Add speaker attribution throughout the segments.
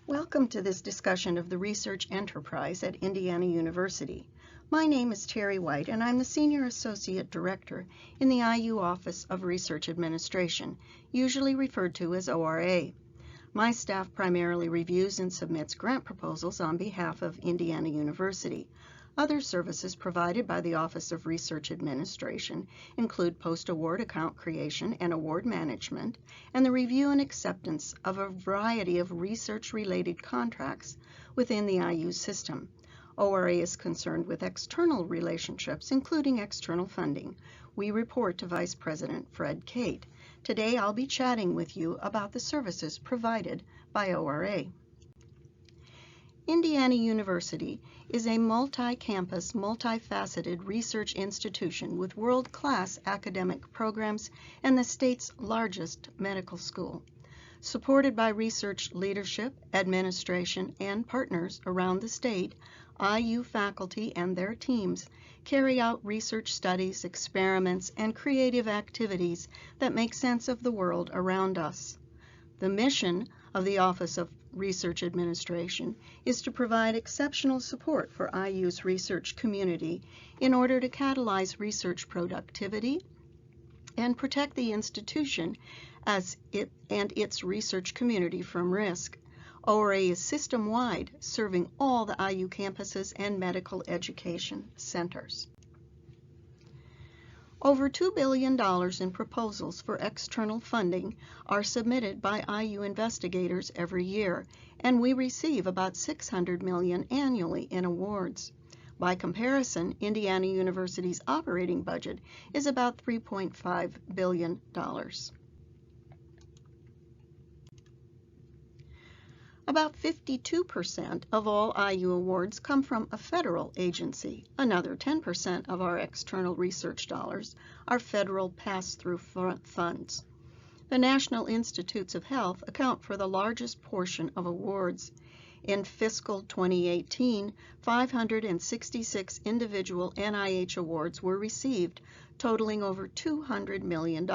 Speaker 1: Welcome to this discussion of the research enterprise at Indiana University. My name is Terry White, and I'm the Senior Associate Director in the IU Office of Research Administration, usually referred to as ORA. My staff primarily reviews and submits grant proposals on behalf of Indiana University. Other services provided by the Office of Research Administration include post-award account creation and award management, and the review and acceptance of a variety of research-related contracts within the IU system. ORA is concerned with external relationships, including external funding. We report to Vice President Fred Cate. Today I'll be chatting with you about the services provided by ORA. Indiana University is a multi-campus, multifaceted research institution with world-class academic programs and the state's largest medical school. Supported by research leadership, administration, and partners around the state, IU faculty and their teams carry out research studies, experiments, and creative activities that make sense of the world around us. The mission of the Office of Research Administration is to provide exceptional support for IU's research community in order to catalyze research productivity and protect the institution and its research community from risk. ORA is system-wide, serving all the IU campuses and medical education centers. Over $2 billion in proposals for external funding are submitted by IU investigators every year, and we receive about $600 million annually in awards. By comparison, Indiana University's operating budget is about $3.5 billion. About 52% of all IU awards come from a federal agency. Another 10% of our external research dollars are federal pass-through funds. The National Institutes of Health account for the largest portion of awards. In fiscal 2018, 566 individual NIH awards were received, totaling over $200 million.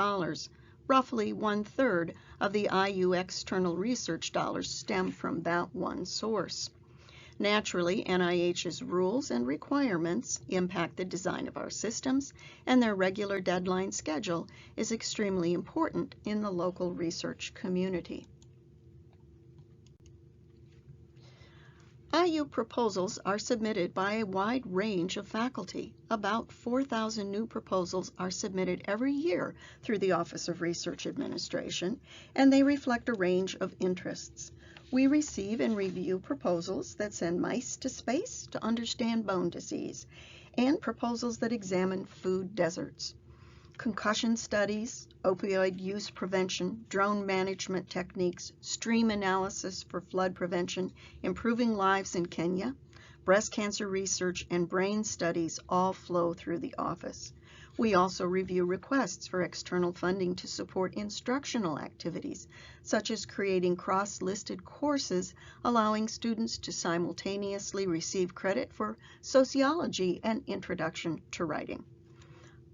Speaker 1: Roughly one-third of the IU external research dollars stem from that one source. Naturally, NIH's rules and requirements impact the design of our systems, and their regular deadline schedule is extremely important in the local research community. IU proposals are submitted by a wide range of faculty. About 4,000 new proposals are submitted every year through the Office of Research Administration, and they reflect a range of interests. We receive and review proposals that send mice to space to understand bone disease, and proposals that examine food deserts. Concussion studies, opioid use prevention, drone management techniques, stream analysis for flood prevention, improving lives in Kenya, breast cancer research, and brain studies all flow through the office. We also review requests for external funding to support instructional activities, such as creating cross-listed courses allowing students to simultaneously receive credit for sociology and introduction to writing.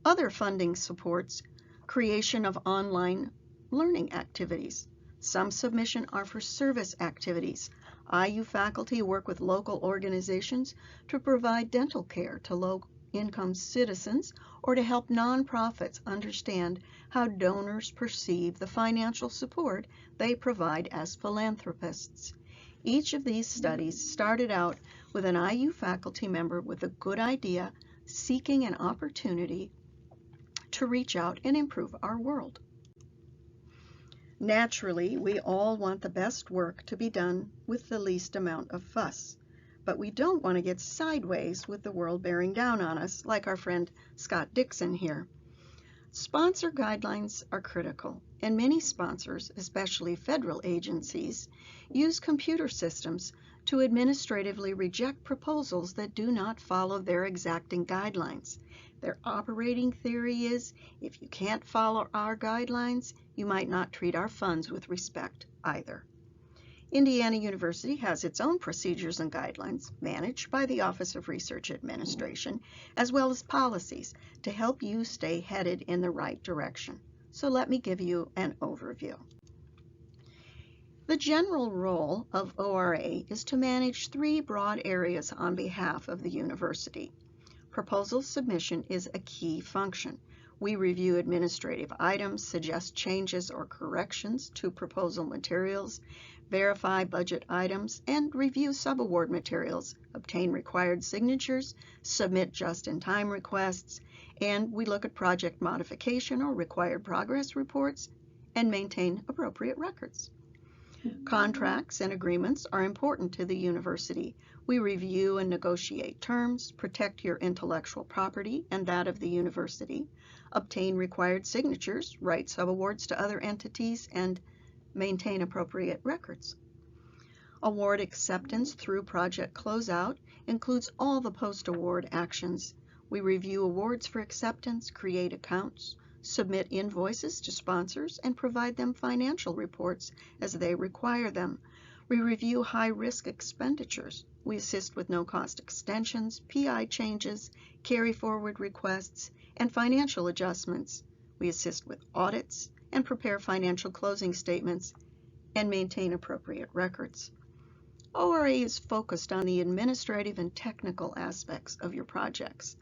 Speaker 1: Other funding supports creation of online learning activities. Some submissions are for service activities. IU faculty work with local organizations to provide dental care to low-income citizens or to help nonprofits understand how donors perceive the financial support they provide as philanthropists. Each of these studies started out with an IU faculty member with a good idea, seeking an opportunity to reach out and improve our world. Naturally, we all want the best work to be done with the least amount of fuss, but we don't want to get sideways with the world bearing down on us, like our friend Scott Dixon here. Sponsor guidelines are critical, and many sponsors, especially federal agencies, use computer systems to administratively reject proposals that do not follow their exacting guidelines. Their operating theory is, if you can't follow our guidelines, you might not treat our funds with respect either. Indiana University has its own procedures and guidelines managed by the Office of Research Administration, as well as policies to help you stay headed in the right direction. So let me give you an overview. The general role of ORA is to manage three broad areas on behalf of the university. Proposal submission is a key function. We review administrative items, suggest changes or corrections to proposal materials, verify budget items, and review subaward materials, obtain required signatures, submit just-in-time requests, and we look at project modification or required progress reports and maintain appropriate records. Contracts and agreements are important to the university. We review and negotiate terms, protect your intellectual property and that of the university, obtain required signatures, write subawards to other entities, and maintain appropriate records. Award acceptance through project closeout includes all the post-award actions. We review awards for acceptance, create accounts, submit invoices to sponsors, and provide them financial reports as they require them. We review high-risk expenditures. We assist with no-cost extensions, PI changes, carry-forward requests, and financial adjustments. We assist with audits and prepare financial closing statements and maintain appropriate records. ORA is focused on the administrative and technical aspects of your projects.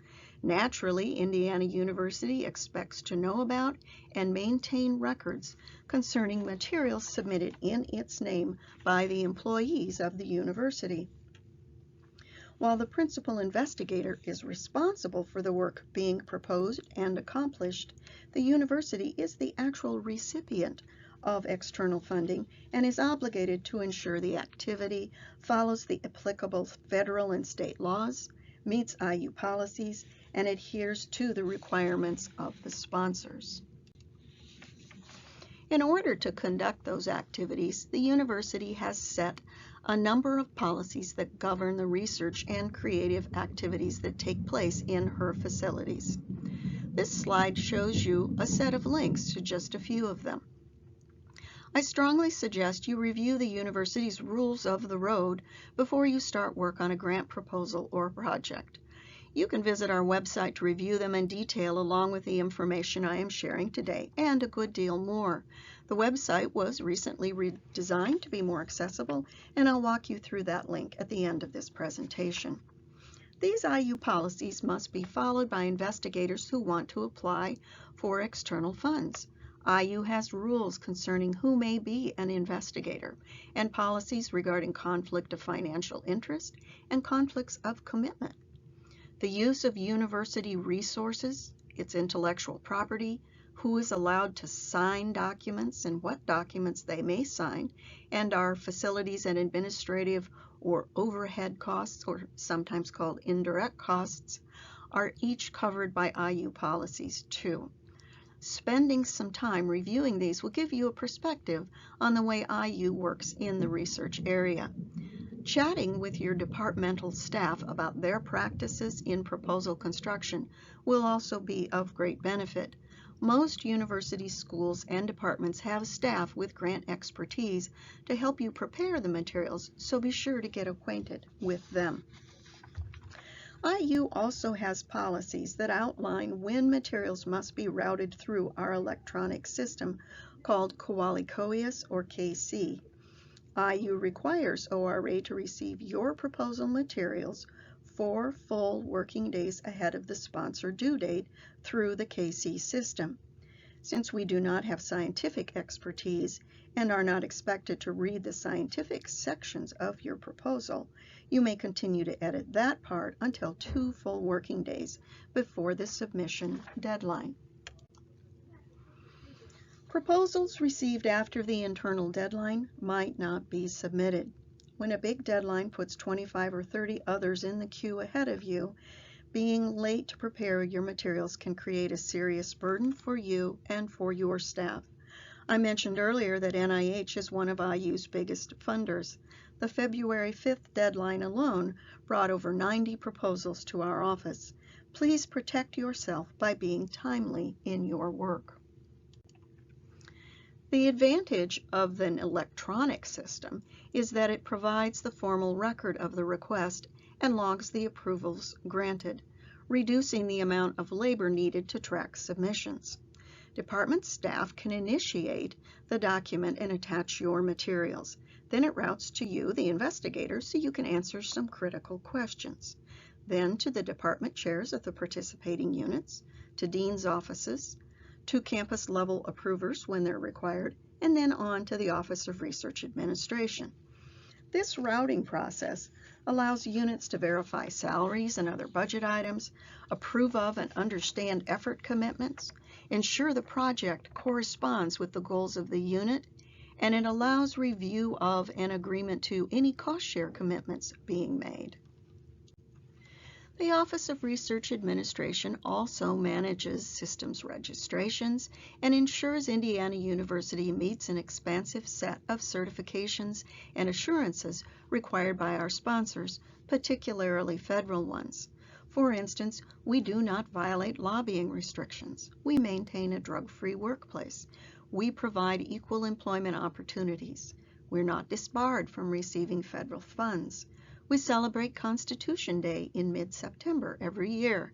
Speaker 1: Naturally, Indiana University expects to know about and maintain records concerning materials submitted in its name by the employees of the university. While the principal investigator is responsible for the work being proposed and accomplished, the university is the actual recipient of external funding and is obligated to ensure the activity follows the applicable federal and state laws, meets IU policies, and adheres to the requirements of the sponsors. In order to conduct those activities, the university has set a number of policies that govern the research and creative activities that take place in her facilities. This slide shows you a set of links to just a few of them. I strongly suggest you review the university's rules of the road before you start work on a grant proposal or project. You can visit our website to review them in detail along with the information I am sharing today and a good deal more. The website was recently redesigned to be more accessible, and I'll walk you through that link at the end of this presentation. These IU policies must be followed by investigators who want to apply for external funds. IU has rules concerning who may be an investigator and policies regarding conflict of financial interest and conflicts of commitment. The use of university resources, its intellectual property, who is allowed to sign documents and what documents they may sign, and our facilities and administrative or overhead costs, or sometimes called indirect costs, are each covered by IU policies too. Spending some time reviewing these will give you a perspective on the way IU works in the research area. Chatting with your departmental staff about their practices in proposal construction will also be of great benefit. Most university schools and departments have staff with grant expertise to help you prepare the materials, so be sure to get acquainted with them. IU also has policies that outline when materials must be routed through our electronic system called Coalicoius or KC. IU requires ORA to receive your proposal materials 4 full working days ahead of the sponsor due date through the KC system. Since we do not have scientific expertise and are not expected to read the scientific sections of your proposal, you may continue to edit that part until 2 full working days before the submission deadline. Proposals received after the internal deadline might not be submitted. When a big deadline puts 25 or 30 others in the queue ahead of you, being late to prepare your materials can create a serious burden for you and for your staff. I mentioned earlier that NIH is one of IU's biggest funders. The February 5th deadline alone brought over 90 proposals to our office. Please protect yourself by being timely in your work. The advantage of an electronic system is that it provides the formal record of the request and logs the approvals granted, reducing the amount of labor needed to track submissions. Department staff can initiate the document and attach your materials. Then it routes to you, the investigator, so you can answer some critical questions. Then to the department chairs of the participating units, to dean's offices, to campus level approvers when they're required, and then on to the Office of Research Administration. This routing process allows units to verify salaries and other budget items, approve of and understand effort commitments, ensure the project corresponds with the goals of the unit, and it allows review of and agreement to any cost share commitments being made. The Office of Research Administration also manages systems registrations and ensures Indiana University meets an expansive set of certifications and assurances required by our sponsors, particularly federal ones. For instance, we do not violate lobbying restrictions. We maintain a drug-free workplace. We provide equal employment opportunities. We're not disbarred from receiving federal funds. We celebrate Constitution Day in mid-September every year.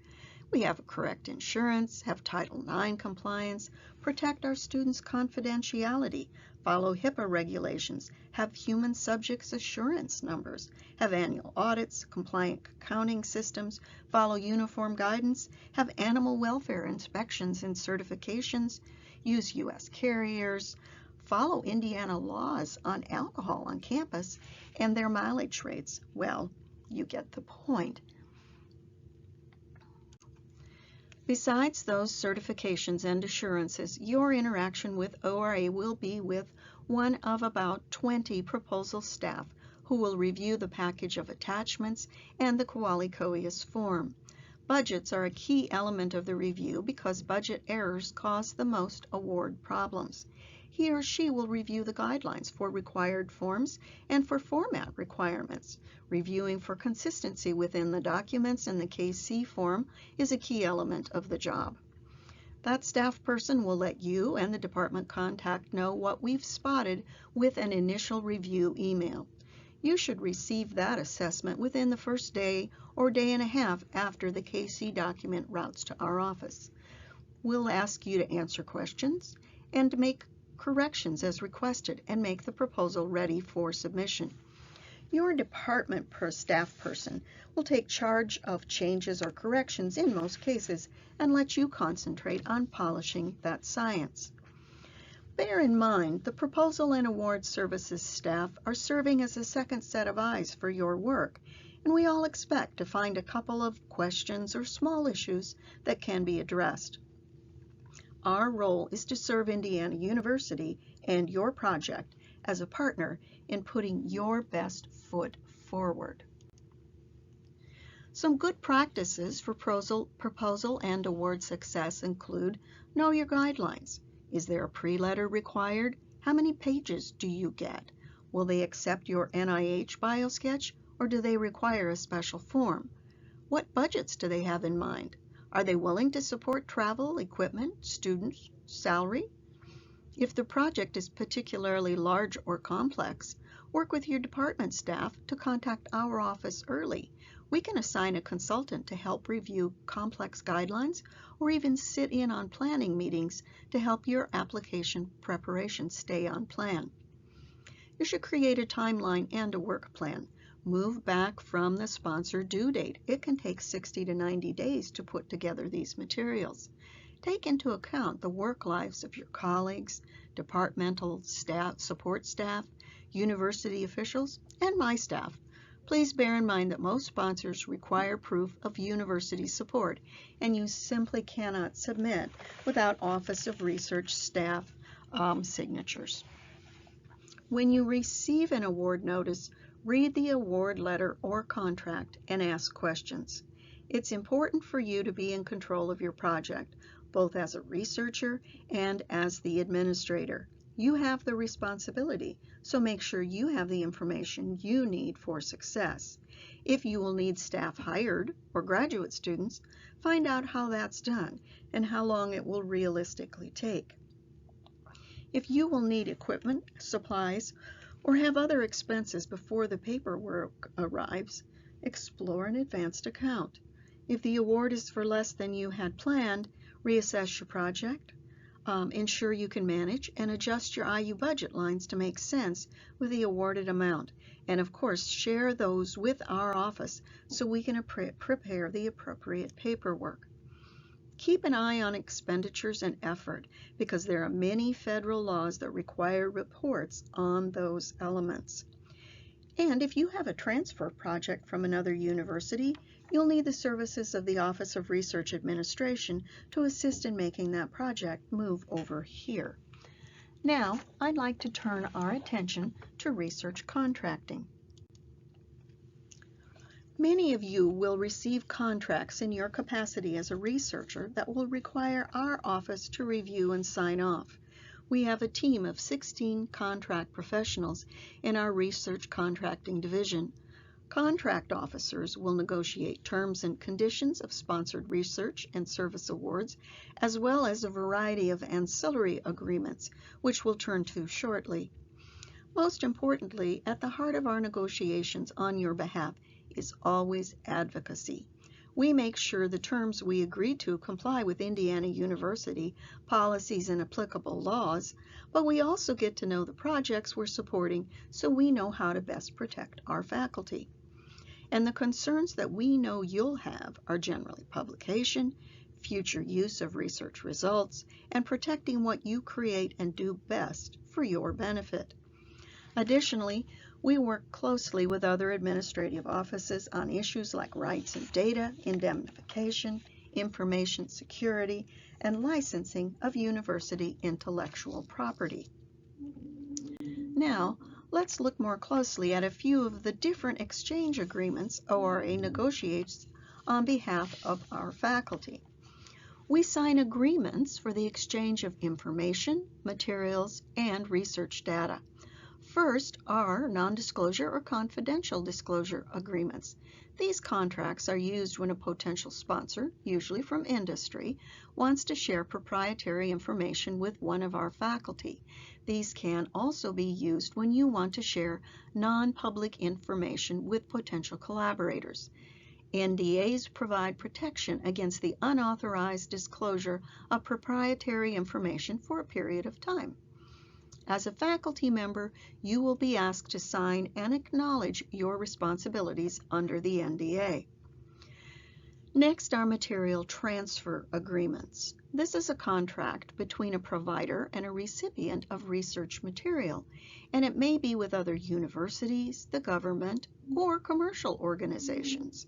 Speaker 1: We have correct insurance, have Title IX compliance, protect our students' confidentiality, follow HIPAA regulations, have human subjects assurance numbers, have annual audits, compliant accounting systems, follow uniform guidance, have animal welfare inspections and certifications, use U.S. carriers, follow Indiana laws on alcohol on campus and their mileage rates. Well, you get the point. Besides those certifications and assurances, your interaction with ORA will be with one of about 20 proposal staff who will review the package of attachments and the Quali COEUS form. Budgets are a key element of the review because budget errors cause the most award problems. He or she will review the guidelines for required forms and for format requirements. Reviewing for consistency within the documents and the KC form is a key element of the job. That staff person will let you and the department contact know what we've spotted with an initial review email. You should receive that assessment within the first day or day and a half after the KC document routes to our office. We'll ask you to answer questions and make corrections as requested and make the proposal ready for submission. Your department staff person will take charge of changes or corrections in most cases and let you concentrate on polishing that science. Bear in mind, the proposal and award services staff are serving as a second set of eyes for your work, and we all expect to find a couple of questions or small issues that can be addressed. Our role is to serve Indiana University and your project as a partner in putting your best foot forward. Some good practices for proposal and award success include: know your guidelines. Is there a pre-letter required? How many pages do you get? Will they accept your NIH biosketch, or do they require a special form? What budgets do they have in mind? Are they willing to support travel, equipment, students, salary? If the project is particularly large or complex, work with your department staff to contact our office early. We can assign a consultant to help review complex guidelines or even sit in on planning meetings to help your application preparation stay on plan. You should create a timeline and a work plan. Move back from the sponsor due date. It can take 60 to 90 days to put together these materials. Take into account the work lives of your colleagues, departmental staff, support staff, university officials, and my staff. Please bear in mind that most sponsors require proof of university support, and you simply cannot submit without Office of Research staff signatures. When you receive an award notice, read the award letter or contract and ask questions. It's important for you to be in control of your project, both as a researcher and as the administrator. You have the responsibility, so make sure you have the information you need for success. If you will need staff hired or graduate students, find out how that's done and how long it will realistically take. If you will need equipment, supplies, or have other expenses before the paperwork arrives, explore an advanced account. If the award is for less than you had planned, reassess your project. ensure you can manage and adjust your IU budget lines to make sense with the awarded amount. And of course, share those with our office so we can prepare the appropriate paperwork. Keep an eye on expenditures and effort because there are many federal laws that require reports on those elements. And if you have a transfer project from another university, you'll need the services of the Office of Research Administration to assist in making that project move over here. Now, I'd like to turn our attention to research contracting. Many of you will receive contracts in your capacity as a researcher that will require our office to review and sign off. We have a team of 16 contract professionals in our research contracting division. Contract officers will negotiate terms and conditions of sponsored research and service awards, as well as a variety of ancillary agreements, which we'll turn to shortly. Most importantly, at the heart of our negotiations on your behalf is always advocacy. We make sure the terms we agree to comply with Indiana University policies and applicable laws, but we also get to know the projects we're supporting so we know how to best protect our faculty. And the concerns that we know you'll have are generally publication, future use of research results, and protecting what you create and do best for your benefit. Additionally, we work closely with other administrative offices on issues like rights and data, indemnification, information security, and licensing of university intellectual property. Now, let's look more closely at a few of the different exchange agreements ORA negotiates on behalf of our faculty. We sign agreements for the exchange of information, materials, and research data. First are non-disclosure or confidential disclosure agreements. These contracts are used when a potential sponsor, usually from industry, wants to share proprietary information with one of our faculty. These can also be used when you want to share non-public information with potential collaborators. NDAs provide protection against the unauthorized disclosure of proprietary information for a period of time. As a faculty member, you will be asked to sign and acknowledge your responsibilities under the NDA. Next are material transfer agreements. This is a contract between a provider and a recipient of research material, and it may be with other universities, the government, or commercial organizations.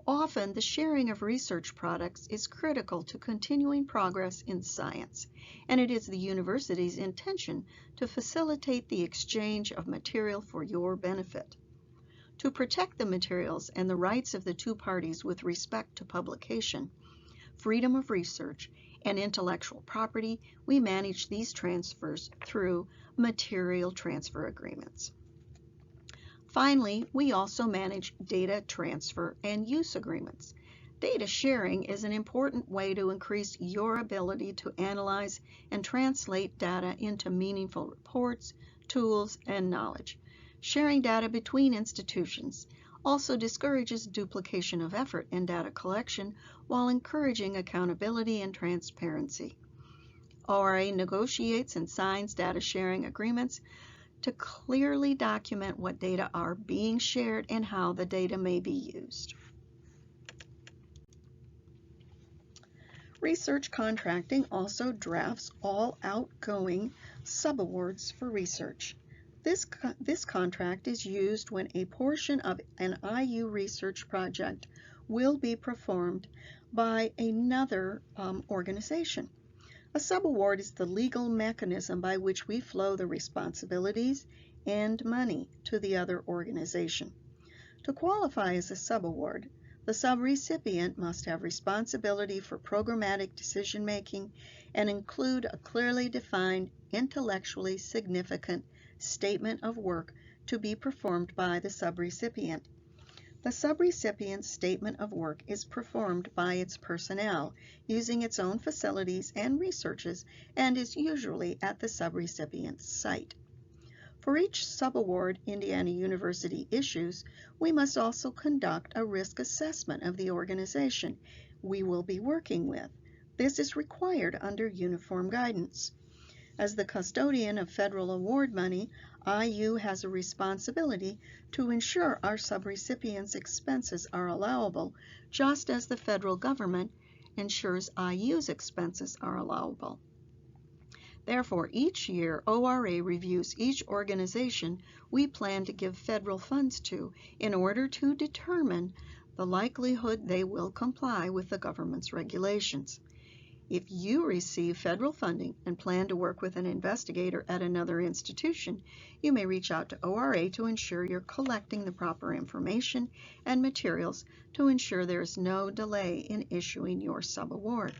Speaker 1: Often, the sharing of research products is critical to continuing progress in science, and it is the university's intention to facilitate the exchange of material for your benefit. To protect the materials and the rights of the two parties with respect to publication, freedom of research, and intellectual property, we manage these transfers through material transfer agreements. Finally, we also manage data transfer and use agreements. Data sharing is an important way to increase your ability to analyze and translate data into meaningful reports, tools, and knowledge. Sharing data between institutions also discourages duplication of effort in data collection while encouraging accountability and transparency. ORA negotiates and signs data sharing agreements to clearly document what data are being shared and how the data may be used. Research contracting also drafts all outgoing subawards for research. This contract is used when a portion of an IU research project will be performed by another organization. A subaward is the legal mechanism by which we flow the responsibilities and money to the other organization. To qualify as a subaward, the subrecipient must have responsibility for programmatic decision-making and include a clearly defined, intellectually significant statement of work to be performed by the subrecipient. The subrecipient's statement of work is performed by its personnel using its own facilities and researches and is usually at the subrecipient's site. For each subaward Indiana University issues, we must also conduct a risk assessment of the organization we will be working with. This is required under uniform guidance. As the custodian of federal award money, IU has a responsibility to ensure our subrecipients' expenses are allowable, just as the federal government ensures IU's expenses are allowable. Therefore, each year, ORA reviews each organization we plan to give federal funds to in order to determine the likelihood they will comply with the government's regulations. If you receive federal funding and plan to work with an investigator at another institution, you may reach out to ORA to ensure you're collecting the proper information and materials to ensure there is no delay in issuing your subaward.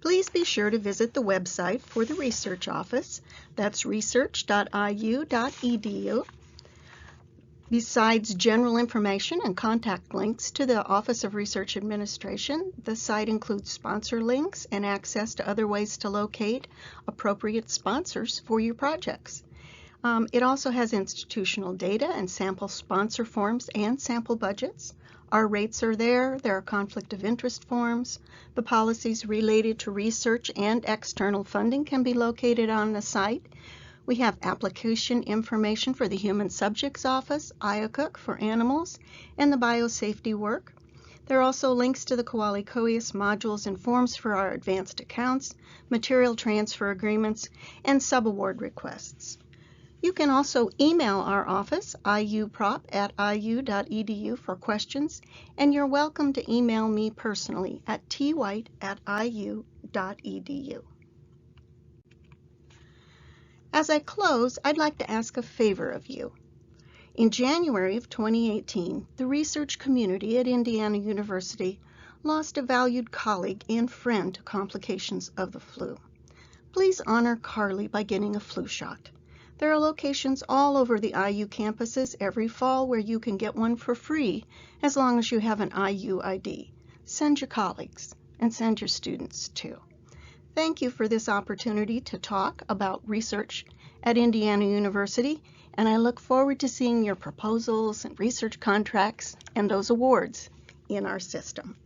Speaker 1: Please be sure to visit the website for the research office. That's research.iu.edu. Besides general information and contact links to the Office of Research Administration, the site includes sponsor links and access to other ways to locate appropriate sponsors for your projects. It also has institutional data and sample sponsor forms and sample budgets. Our rates are there. There are conflict of interest forms. The policies related to research and external funding can be located on the site. We have application information for the Human Subjects Office, IACUC for animals, and the biosafety work. There are also links to the Koali-Koius modules and forms for our advanced accounts, material transfer agreements, and subaward requests. You can also email our office, iuprop@iu.edu, for questions, and you're welcome to email me personally at twhite@iu.edu. As I close, I'd like to ask a favor of you. In January of 2018, the research community at Indiana University lost a valued colleague and friend to complications of the flu. Please honor Carly by getting a flu shot. There are locations all over the IU campuses every fall where you can get one for free as long as you have an IU ID. Send your colleagues and send your students too. Thank you for this opportunity to talk about research at Indiana University, and I look forward to seeing your proposals and research contracts and those awards in our system.